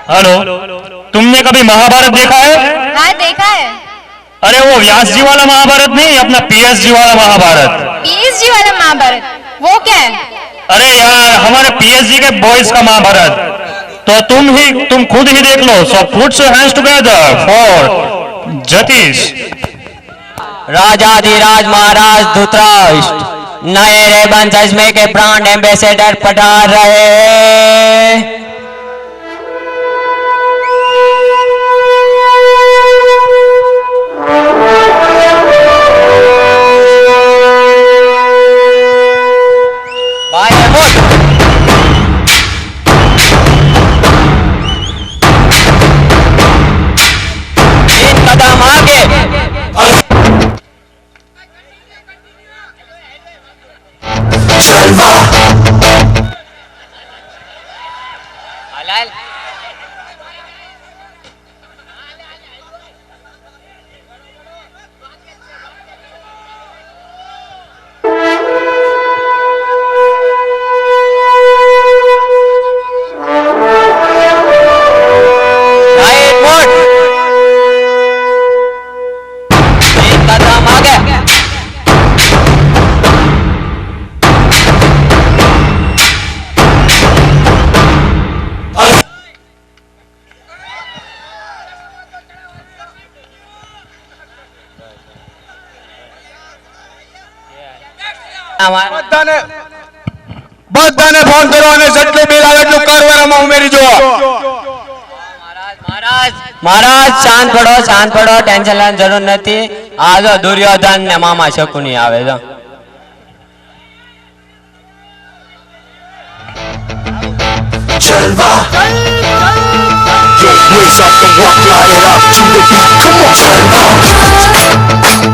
Hello, तुमने कभी महाभारत देखा है? हाँ देखा है। अरे वो व्यास जी वाला महाभारत नहीं, अपना पीएसजी वाला महाभारत। पीएसजी वाला महाभारत वो क्या है? अरे यार, हमारे पीएसजी के बॉयज का महाभारत। तो तुम खुद ही देख लो। So put your hands together for Jatish. राजाधिराज महाराज धृतराष्ट्र नए रेबन चश्मे के ब्रांड एम्बेसडर पधार रहे हैं। બધાને ફોન કરો અને જેટલું બિલ આવે એટલું કરવારમાં ઉમેરી જો। મહારાજ શાંત પડો ટેન્શન લેવાની જરૂર નથી। આ જો દુર્યોધન ને મામા શકુની આવે જો। Chalva, yo raise up and walk, light it up to the beat. Come on, Chalva,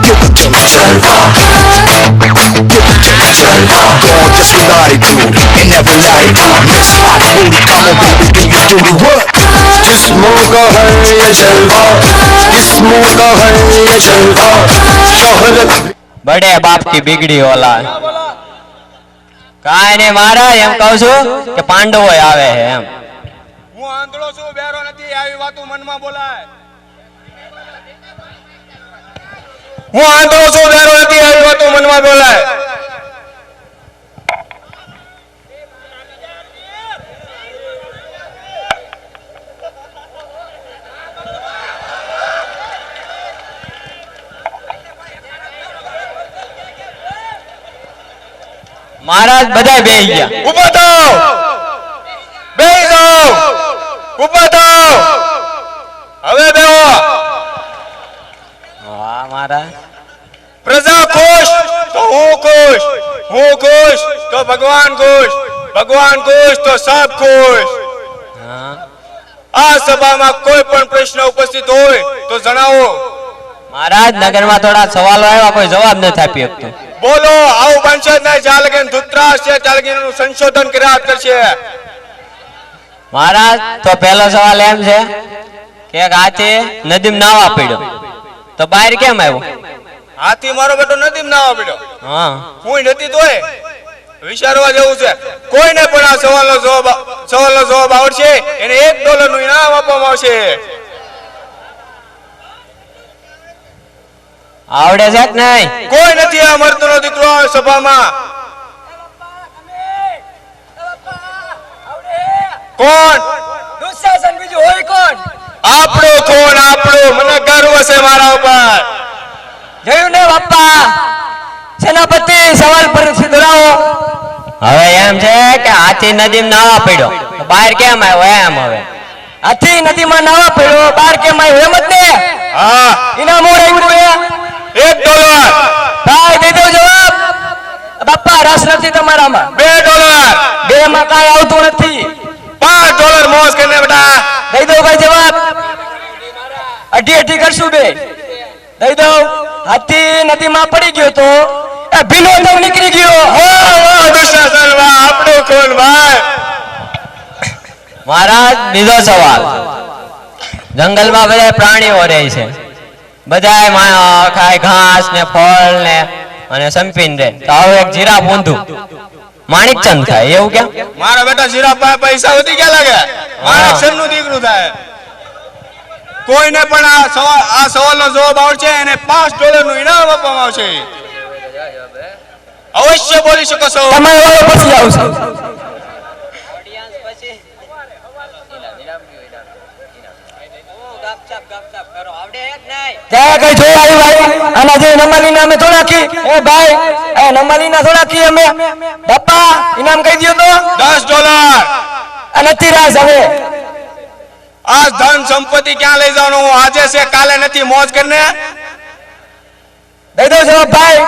give it to me, Chalva, give it to me, Chalva. Go on, just lie to and never lie to. Let's rock, baby, come on, baby, do you do the work? जिस्मों का है ये जलवा, जिस्मों का है ये जलवा, शोहरत बड़े बाप की बिगड़ी औलाद। કાઈ નહીં મહારાજ, એમ કહું છું કે પાંડવો આવે છે એમ। હું આંધળો છું, બેરો નથી, આવી વાતો મનમાં બોલાય। હું આંધળો છું, બેરો નથી, આવી વાતો મનમાં બોલાય। મહારાજ બધા બેહી ગયા। ઊભા થાઓ, બેહી જાઓ, ઊભા થાઓ, હવે બેહો। વાહ મહારાજ। પ્રજા ખુશ તો હું ખુશ, હું ખુશ તો ભગવાન ખુશ, ભગવાન ખુશ તો સબ ખુશ। હા આ સભામાં કોઈ પણ પ્રશ્ન ઉપસ્થિત હોય તો જણાવો। મહારાજ, નગરમાં થોડા સવાલો આવ્યા, કોઈ જવાબ નથી આપી શકતો। બોલો, આવું બનશે જ નહીં જ્યાં લગીન ધૃતરાષ્ટ્ર છે ત્યાં લગીન સંશોધન કર્યા કરશે। મહારાજ, તો પહેલો સવાલ એમ છે કે હાથી નદીમાં નાવા પડ્યો તો બહાર કેમ આવ્યો? હાથી મારો બેટો નદીમાં નાવા પડ્યો, હા હું નથી તોય વિચારવા જેવું છે। કોઈને પણ આ સવાલનો જવાબ આવડશે એને $1 નું ઇનામ આપવામાં આવશે। આવડે છે કે નહીં? કોઈ નથી આ મર્દનો દીકરો આ સભામાં। કોણ? દુશાસન, બીજું હોય કોણ? આપણો કોણ? આપણો, મને ગર્વ છે મારા ઉપર। જોયું ને બાપા, સેનાપતિ સવાલ પર દોરાવો। હવે એમ છે કે હાથી નદીમાં નાવા પડ્યો તો બહાર કેમ આવ્યો એમ? હવે હાથી નદીમાં નાવા પડ્યો, બાર કેમ આવ્યો એમ જ ને? હા, ઇનામ આવ્યું $1 ભાઈ, દઈ દો જવાબ। બાપા, રસ નથી તમારામાં। $2 બે માં કાંઈ આવતું નથી। $5 મોજ કરીને બેટા। દઈ દો ભાઈ જવાબ। અઢી કરશું બે, દઈ દો। હાથી નદીમાં પડી ગયો તો એ ભીનો તો નીકળી ગયો। વાહ દુશાસન, વાહ, આપણો કોણ ભાઈ? મહારાજ, બીજો સવાલ। જંગલમાં બધા પ્રાણીઓ રહે છે, બધા ખાય ઘાસ ને ફળ ને અને સંપીન રે। તો હવે એક જીરાફ ઊંધું માણિકચંદ ખાય એવું કેમ? મારા બેટા જીરાફ પાસે પૈસા વધી ગયા લાગે। માણેકસરનું દીકરું થાય. કોઈને પણ આ સવાલનો જવાબ આવડશે એને $5 નું ઇનામ આપવામાં આવશે. અવશ્ય બોલી શકો છો. તમારે વાળો પછી આવશે. ત્યાં કઈ જોઈ આવી ભાઈ આના જે નમાલી નામે થોડા કી એ ભાઈ એ નમાલી ના થોડા કી અમે ડપ્પા ઇનામ કહી દયો તો $10. નથી રાસ હવે આ ધન સંપત્તિ ક્યાં લઈ જવાનું? આજે છે કાલે નથી. મોજ કરીને દઈ દો જવાબ ભાઈ.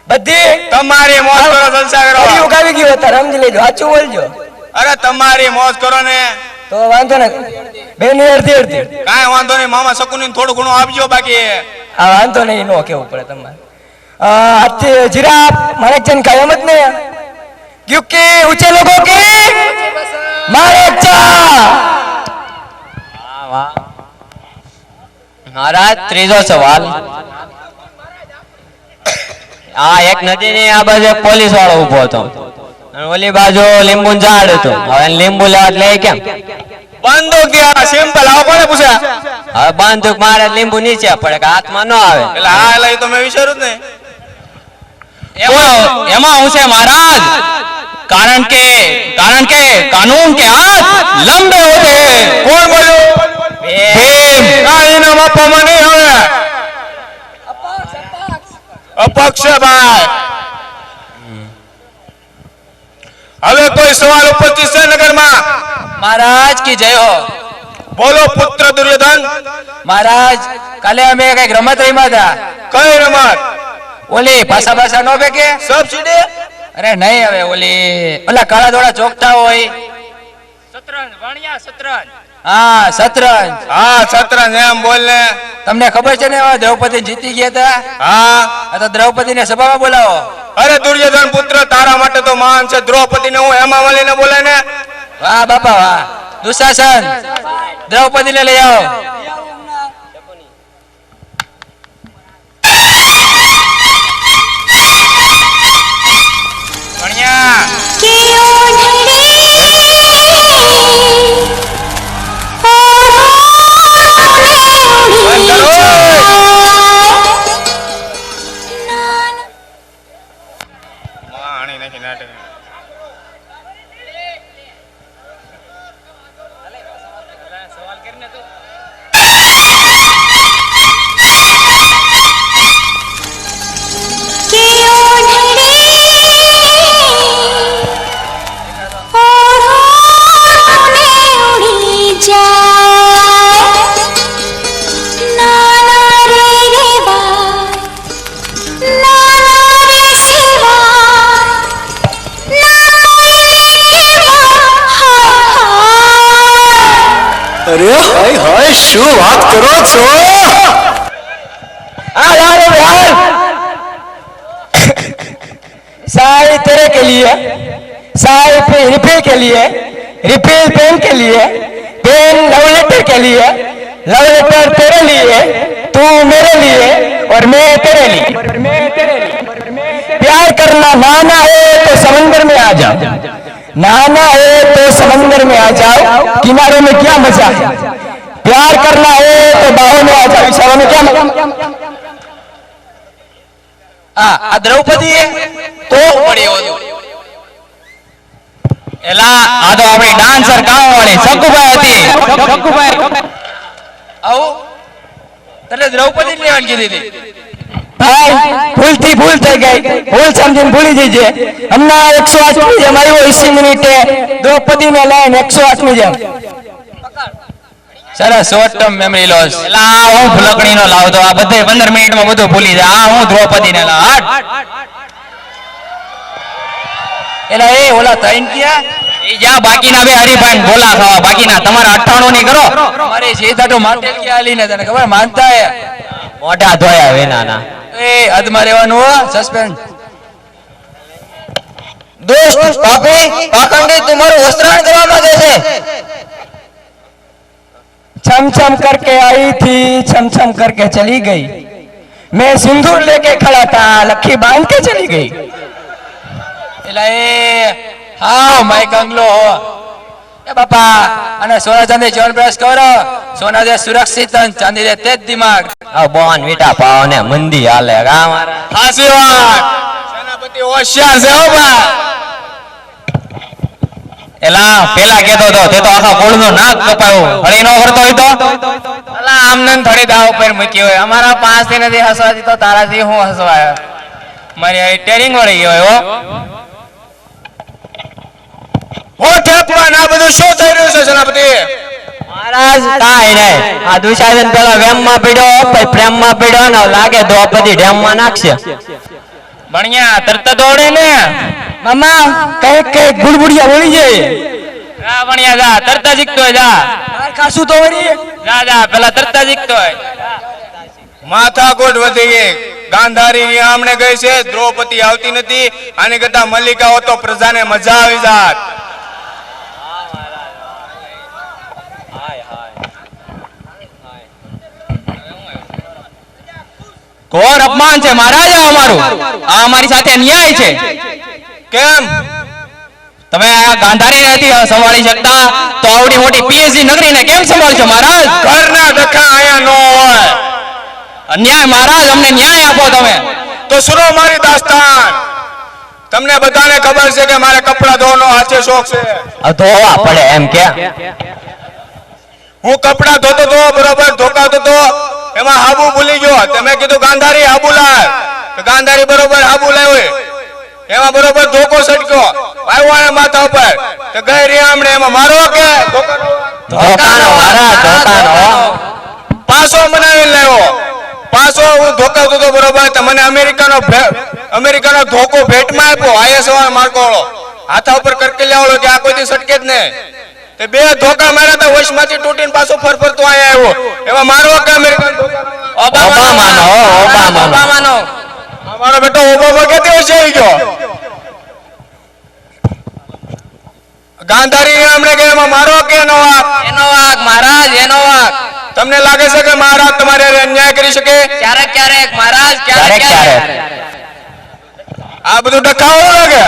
બધી તમારી મોજ કરો, જલસા કરો. ગાડી ઉગાવી ગયો તારે સમજી લેજો, સાચું બોલજો. અરે તમારી મોજ કરો ને. તો વાંધો ને બેની અડધી અડધી કાંઈ વાંધો નહીં. મામા શકુની થોડું ઘણું આપજો. બાકી આ વાંધો નહીં, નો કેવું પડે તમારે. આજથી जिराफ माणिकचंद कयामत ने क्योंकि ऊंचे लोगों की माणिकचंद. મહારાજ ત્રીજો સવાલ. આ એક નદીની આ બાજુ એક પોલીસ વાળો ઉભો હતો અને ઓલી બાજુ લીંબુ ઝાડ હતું. હવે લીંબુ લેવા એટલે કેમ બંદૂક ગયા સિમ્પલ. આવો કોને પૂછ્યા? હવે બંદૂક મારે લીંબુ નીચે પડે કે હાથમાં ન આવે. એટલે હા એટલે એ તો મેં વિચાર્યું જ નહીં. એમાં હું છે મહારાજ, કારણ કે કાનૂન કે હાથ લંબે હોતે હૈ. કોણ બોલ્યું? ભીમ. આ ઇનામ આપવામાં નહીં આવે. અપક્ષ ભાઈ. હવે કોઈ સવાલ ઉપસ્થિત છે નગરમાં? महाराज की जय हो. બોલો પુત્ર દુર્યોધન. महाराज काले અમે કઈક રમત રમ્યા હતા. કઈ રમત? ઓલી ભાષા ભાષા નો બેકે સબસિડી? અરે નહીં હવે ઓલી ઓલા કાળા ધોળા ચોકટા હોય. હા શતરંજ. હા શતરંજ એમ બોલ ને. તમને ખબર છે ને હવે દ્રૌપદી જીતી ગયા હતા. હા તો દ્રૌપદી ને સભામાં બોલાવો. અરે દુર્યોધન પુત્ર તારા માટે તો મહાન છે. દ્રૌપદી ને હું હેમા માલિની બોલે ને. વાહ બાપા વાહ. દુશાસન દ્રૌપદી ને લઈ આવો. अरे हाय हाय શું વાત કરો છો? साई तेरे के लिए, साई रिफिल के लिए, रिफिल पेन के लिए, पेन लव लेटर के लिए, लव लेटर तेरे लिए, तू मेरे लिए और मैं तेरे लिए. प्यार करना नाना है तो समंदर में आ जाओ, नाना है तो समंदर में आ जाओ, किनारे में क्या मजा है. प्यार करना है तो बाहों में आ जाओ, इशारों में क्या मजा. આ દ્રૌપદી તો એલા આ તો આપણી ડાન્સર ગામ વાળી સકુભાઈ હતી. સકુભાઈ આવો તને દ્રૌપદી લેવાની કીધી હતી. ભાઈ ભૂલથી ભૂલ થઈ ગઈ, ભૂલ સમજીને ભૂલી જજે. હમણાં 108 ની જેમ આવ્યો 80 મિનિટે દ્રૌપદીને લઈને 108 ની જેમ. સરસ શોર્ટ ટર્મ મેમરી લોસ. એલા હું ફૂલકણી નો લાવતો, આ બધે 15 મિનિટમાં બધું ભૂલી જાય. આ હું દ્રૌપદી ને લાવ. એલા એ ઓલા તૈન ક્યાં ઈ જા બાકીના બે હરીફાઈ બોલા ખાવા. બાકીના તમારા 98 ની કરો. મારી સીધા તો માટેલ કે આલીને તને ખબર માનતા હે મોઢા ધોયા વિનાના. એ હદમાં રહેવાનું હો. સસ્પેન્સ દોસ્ત પાપી પાખંડી તમારું વસ્ત્રાણ કરવા માંગે છે. छम छम करके आई थी, छम छम करके चली गई. मैं सिंदूर लेके खड़ा था, लखी बांध के चली गई. एला ए हाँ माइक अंगलो हो. એ બાપા અને સોના ચાંદી ચ્યવનપ્રાશ કરો. સોના દે સુરક્ષિત અને ચાંદી દે તેજ દિમાગ. આ બોન વીટા પાવ ને મંદી હાલે કા મારા હાસી વાત સેનાપતિ હોશિયાર છે હો બા. એલા પેલા કેતો તો તે તો આખા કોળનું નાક કપાયું હળી નો કરતો હોય તો અલા આમને થોડી દાવ ઉપર મૂકી હોય. અમારા 5 થી નથી હસવાથી તો તારાથી હું હસવાય. મારી ટેરિંગ વળી ગયો હો. હો ઠેપવાન આ બધું શું થઈ રહ્યું છે સેનાપતિ? મહારાજ કાંઈ નહીં. આ દુશાસન પેલા વેમમાં પડ્યો પછી પ્રેમમાં પડ્યો ને લાગે દ્રૌપદી ડેમમાં નાખશે. ભણ્યા તરત દોડે ને મામા કઈક ગુડગુડિયા બોલી જાય. જા ભણ્યા જા તરત જીકતો હોય જા માર ખાસું તો વળી. જા જા પેલા તરત જીકતો હોય માથાકૂટ વધી ગઈ. ગાંધારી ની આમણે ગઈ છે, દ્રૌપદી આવતી નથી. આની કરતા મલ્લિકા હોત તો પ્રજાને મજા આવી જાત. ઘોર અપમાન છે મહારાજ આ અમારું. આ અમારી સાથે અન્યાય છે. કેમ? તમે આ ગાંધારી નથી સંભાળી શકતા તો આવડી મોટી પીએચડી નગરીને કેમ સંભાળશો મહારાજ? ઘરના ડખા આયા ન હોય અન્યાય મહારાજ, અમને ન્યાય આપો તમે. તો સુનો મારી દાસ્તાન. તમને બધાને ખબર છે કે મારે કપડા ધોવાનો હાથે શોખ છે. હવે ધોવા પડે એમ કે હું કપડા ધોતો તો બરોબર ધોકાતો તો એમાં હાબુ ભૂલી ગયો. તમે કીધું ગાંધારી હાબુ લાવ તો ગાંધારી બરોબર હાબુ લાવ્યો. એમાં બરોબર ધોકો સટક્યો આવ્યો માથા ઉપર તો ગઈ રે આમણે એમાં મારો કે ધોકાનો મહારાજ ધોકાનો. પાછો બનાવી લાવ્યો. પાછો હું ધોકાવતો તો બરોબર તો મને અમેરિકાનો ધોકો ભેટમાં આપ્યો. આઈએસઆર માર્કોળો હાથા ઉપર કરકેલ્યા વાળો કે આ કોઈથી સટકે જ નહીં. તે બે ધોકા માર્યા તો વશમાંથી તૂટીને પાછો ફરફરતો આયા આવ્યો. એમાં મારો કે અમેરિકન ઓબામાનો ઓબામાનો. મારો બેટો ઓબામા કેતી હશે આવી ગયો. ગાંધારી અમને કે એમાં મારો કે એનો વાક? એનો વાક મહારાજ, એનો વાક. તમને લાગે છે કે મહારાજ તમારે હારે અન્યાય કરી શકે? ક્યારેક ક્યારેક મહારાજ, ક્યારેક ક્યારેક આ બધું ડખાવો લાગે.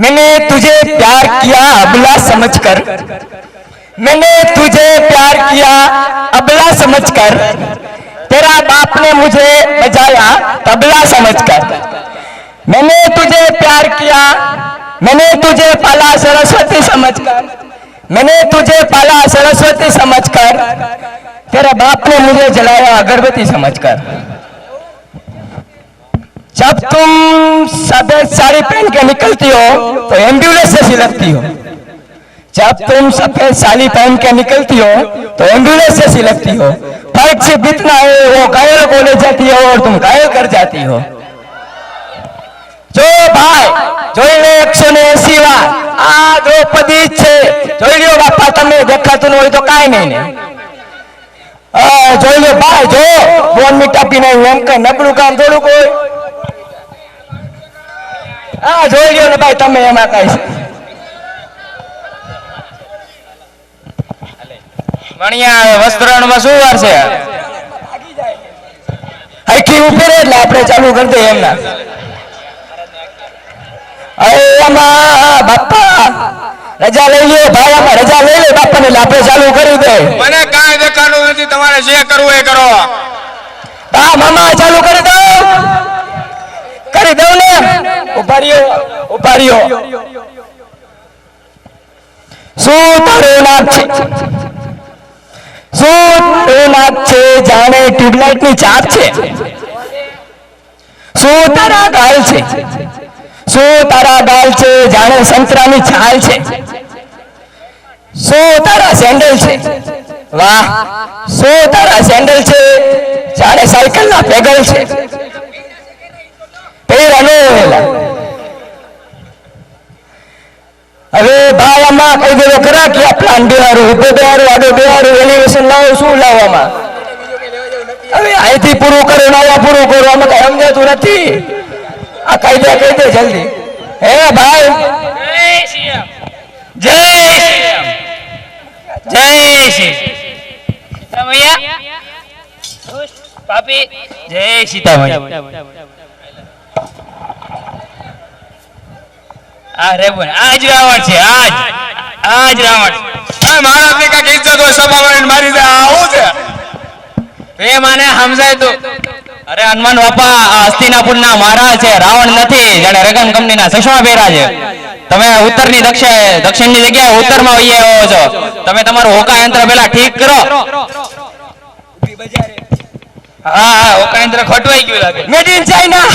मैंने तुझे प्यार किया अबला समझकर, मैंने तुझे प्यार किया अबला समझकर, तेरा बाप ने मुझे बजाया तबला समझकर. मैंने तुझे प्यार किया, मैंने तुझे पाला सरस्वती समझकर, मैंने तुझे पाला सरस्वती समझकर, तेरा बाप ने मुझे जलाया अगरबत्ती समझकर. जब तुम सफेद साड़ी पहन के निकलती हो तो एम्बुलेंस जैसी लगती हो. जब तुम सफेद साड़ी पहन के निकलती हो तो एम्बुलेंस जैसी लगती हो. फर्क सिर्फ इतना है, वो घायल को ले जाती है और तुम घायल कर जाती हो. जो भाई જોઈ લે 180 વાર આ દ્રૌપદી છે. જોઈ લ્યો બાપા, તમે દેખાતું ન હોય તો કાઈ નહીં ને. જોઈ લો ભાઈ, જો બોન મીઠા પીને એમ કઈ નબળું કામ થોડુંક હોય. હા જોઈ લ્યો ને ભાઈ, તમે એમાં કઈ ભણ્યા વસ્ત્રણમાં શું વાર છે? હરખી ઉપર એટલે આપણે ચાલુ કરી દઈએ એમના. અરે એમાં બાપા રજા લઈ લ્યો ભાઈ, આમાં રજા લઈ લે બાપા ને, આપણે ચાલુ કરી દે. મને કાંઈ દેખાતું નથી. તમારે જે કરવું એ કરો. હા મામા ચાલુ કરી દો, કરી દઉં ને. ઉભા રહ્યો, ઉભા રહ્યો. શું તારું નામ છે? શું તારું નામ છે? જાણે ટ્યુબલાઇટ ની ચાપ છે. શું તારા ગાલ છે? શું તારા ગાલ છે? જાણે સંતરાની છાલ છે. શું તારા સેન્ડલ છે? વાહ, શું તારા સેન્ડલ છે? જાણે સાયકલ ના પેડલ છે. હવે ભાઈ આમાં કઈ દેવો ખરા કે આ પ્લાન બેહારું, ઉભો બેહારું, આડો બેહારું, એલિવેશન લાવો, શું લાવવામાં? હવે અહીંથી પૂરું કરો ને અહીંયા પૂરું કરો, આમાં કઈ સમજાતું નથી. આ કહી દે જલ્દી. હે ભાઈ, જય શ્રી સીતામૈયા. પાપી જય સીતામૈયા. આ રેવણ આજ રાવણ છે આજ રાવણ છે. મારા ની કાંઈક ઇજ્જત હોય સભામાં મારી દે આવું છે. પ્રેમ આને સમજાય તું. અરે હનુમાન બાપા આ હસ્તિનાપુર ના મહારાજ છે, રાવણ નથી. જેને રગન કંપની ના ચશ્મા પહેર્યા છે. તમે ઉત્તરની દક્ષિણ ની જગ્યાએ ઉત્તર માં વહી આવ્યો છો. તમે તમારું હોકા યંત્ર પેલા ઠીક કરો. હા ઓકાયંત્ર ખોટવાઈ ગયું લાગે. Made in China.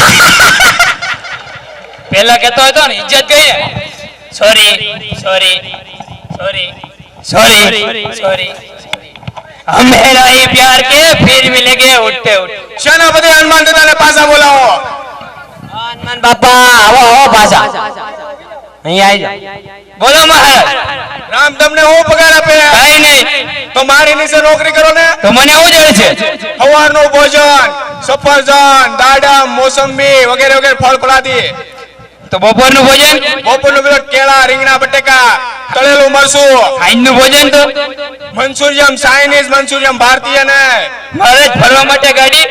પેલા કેતો હતો ને ઇજ્જત ગઈ ને. Sorry sorry sorry sorry sorry हमें नहीं प्यार के फिर मिलेंगे उठते उठते. સેનાપતિ હનુમાન દાદાને પાછા બોલાવો. હનુમાન બાપા આવો આવો પાછા અહીંયા આવી જાઓ. बोलो महाराज. રામ તમને હું પગાર આપે? कहीं नहीं તો મારી નીચે નોકરી કરો ને. तो મને આવું જોઈએ છે. સવારનું ભોજન સફરજન દાડમ મોસંબી વગેરે વગેરે ફળ ફળાદી. તો બપોરનું ભોજન બપોરનું પેલો કેળા રીંગણા બટેકા તળેલું મરસું સાંજનું ભોજન તો મંચુરિયમ ચાઇનીઝ મંચુરિયમ ભારતીય ને મારે જ ફરવા માટે ગાડી.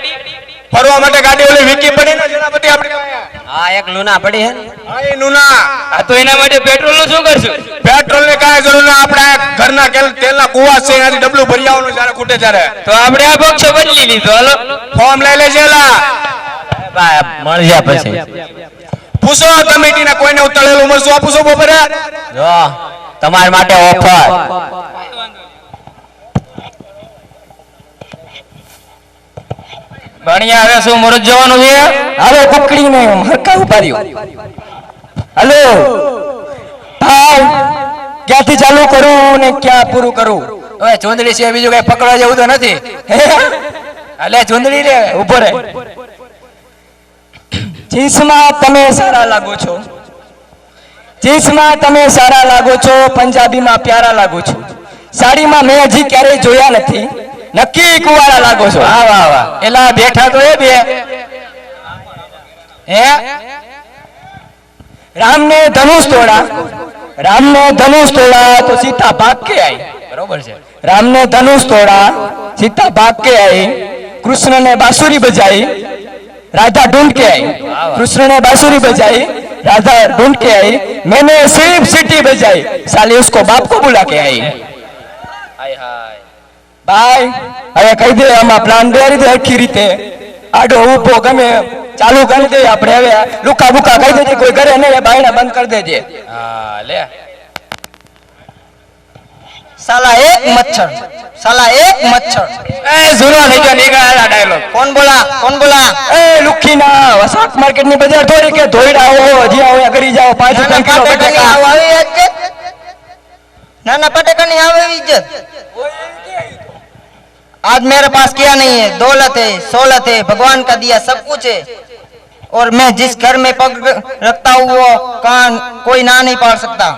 ફરવા માટે ગાડી ઓલી વિકી પડી ને સેનાપતિ આપણી પાસે. હા એક લુના પડી હે. હા એ નુના આ તો એના માટે પેટ્રોલ નું શું કરશું? પેટ્રોલ ની કાંઈ જરૂર ના. આપણે ઘરના તેલના કુવા છે એનાથી ડબલું ભરી આવવાનું જ્યારે ખૂટે ત્યારે. તો આપણે આ પક્ષ બદલી લીધો. હાલો ફોર્મ લઈ લેજે લા. ભાઈ મળી જાય પછી. પૂછો કમિટી ને કોઈને હું તળેલું મરસું આપું છું બપોરે. જો તમારા માટે ઓફર. ભણ્યા હવે શું મુરત જવાનું છે? હવે પકડીને હરકા ઉપાડ્યો. હલો ભાઈ, ક્યાંથી ચાલુ કરું ને ક્યાં પૂરું કરું? હવે ચુંદડી છે બીજું કઈ પકડવા જેવું તો નથી. હે? એટલે ચુંદડી રે ઉભો રે. જીન્સમાં તમે સારા લાગો છો, જીન્સમાં તમે સારા લાગો છો, પંજાબીમાં પ્યારા લાગો છો, સાડીમાં મેં હજી ક્યારેય જોયા નથી, નક્કી કુવારા લાગો છો. વાહ વાહ વાહ. એલા બેઠા તો એ બે. હે રામને ધનુષ તોડા, રામને ધનુષ તોડા તો સીતા ભાગ के आई. બરોબર છે. राम ने धनुष तोड़ा, सीता भाग के आई, कृष्ण ने बांसुरी बजाई, राधा ढूंढ के आई. कृष्ण ने बांसुरी बजाई, राधा ढूंढ के आई, मैंने सिर्फ सीटी बजाई, साले उसको बाप को बुला के आई. હાય હાય. ભાઈ હવે કહી દે, આમાં પ્લાન બેરી દે આખી રીતે. આડો ઊભો ગમે ચાલુ કરી દે. આપણે હવે લુકા બુકા કહી દેજે, કોઈ ઘરે નહીં, બાયણા બંધ કરી દેજે. હા લે. साला एक मच्छर, साला एक मच्छर. એ જૂનો થઈ ગયો નીકળેલા ડાયલોગ. कौन बोला? એ લુખીના શાક માર્કેટ ની બજાર થોડી કે ધોઈડા આવો હજી આવો કરી જાઓ 5 કિલો બટેકા. नाना पटेका नहीं आवे इज्जत. आज मेरे पास क्या नहीं है, दौलत है, सोलत है, भगवान का दिया सब कुछ है. और मैं जिस घर में पग रखता हूँ वो कान कोई ना नहीं पाड़ सकता.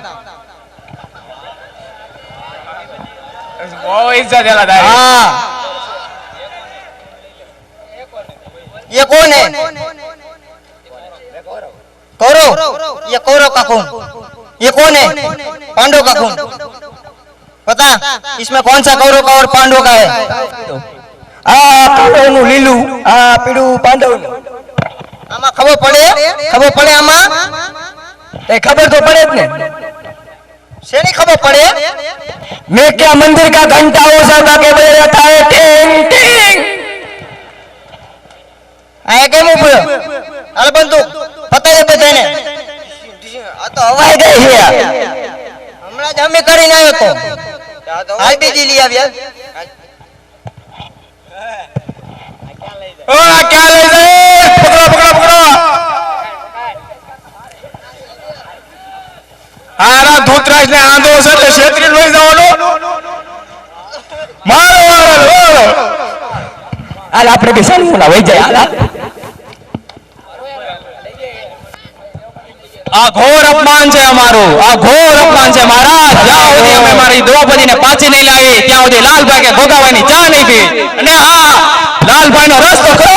બહુ ઇજ્જત એલા તારી. हाँ, ये कौन है? कौरव. ये कौरव का खून. ये कौन है? पांडव का खून. पता इसमें कौन सा कौरव का और पांडव का है? આ કાળોનું લીલું, આ પીળું પાંડવનું. આમાં ખબર પડે આમાં એ ખબર તો પડે જ ને. શેની ખબર પડે? मैं क्या मंदिर का घंटा हो सकता के बजे रहता है टिंग टिंग. આ કેમ ઉભો? હાલ બંદૂક પતાય બધાને. આ તો હવાઈ ગઈ છે. હમણાં જ અમે કરીને આવ્યો તો હાલ બીજી લઈ આવ્યા. ઓ આ ક્યાં લઈ જાય? પકડો પકડો પકડો. આરા ધૂતરાજ ને આંધો છે એટલે છેતરી લઈ જવાનો. મારો વારો. હાલ આપણે બી સાનું વહી જાય. હાલ આ ઘોર અપમાન છે અમારું, આ ઘોર અપમાન છે મહારાજ. જ્યાં સુધી અમે મારી દ્રૌપદીને પાછી નહીં લાવી ત્યાં સુધી લાલભાઈ કે ભોગાવાની ચા નહીં પી. અને હા લાલભાઈ નો રસ્તો કરો.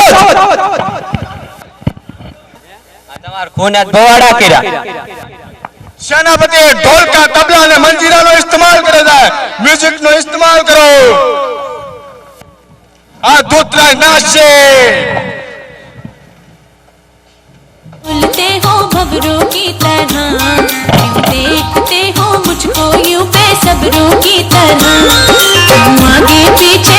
આ તમાર ખૂને ભવાડા કર્યા. સેનાપતિ ઢોલકા તબલા અને મંજીરાનો ઇસ્તેમાલ કરે છે. મ્યુઝિક નો ઇસ્તેમાલ કરો. આ ધૂતરાજ નાશ છે. बोलते हो भवरों की तरह देखते हो मुझको यूं बेसब्रों की तरह, तुम आगे पीछे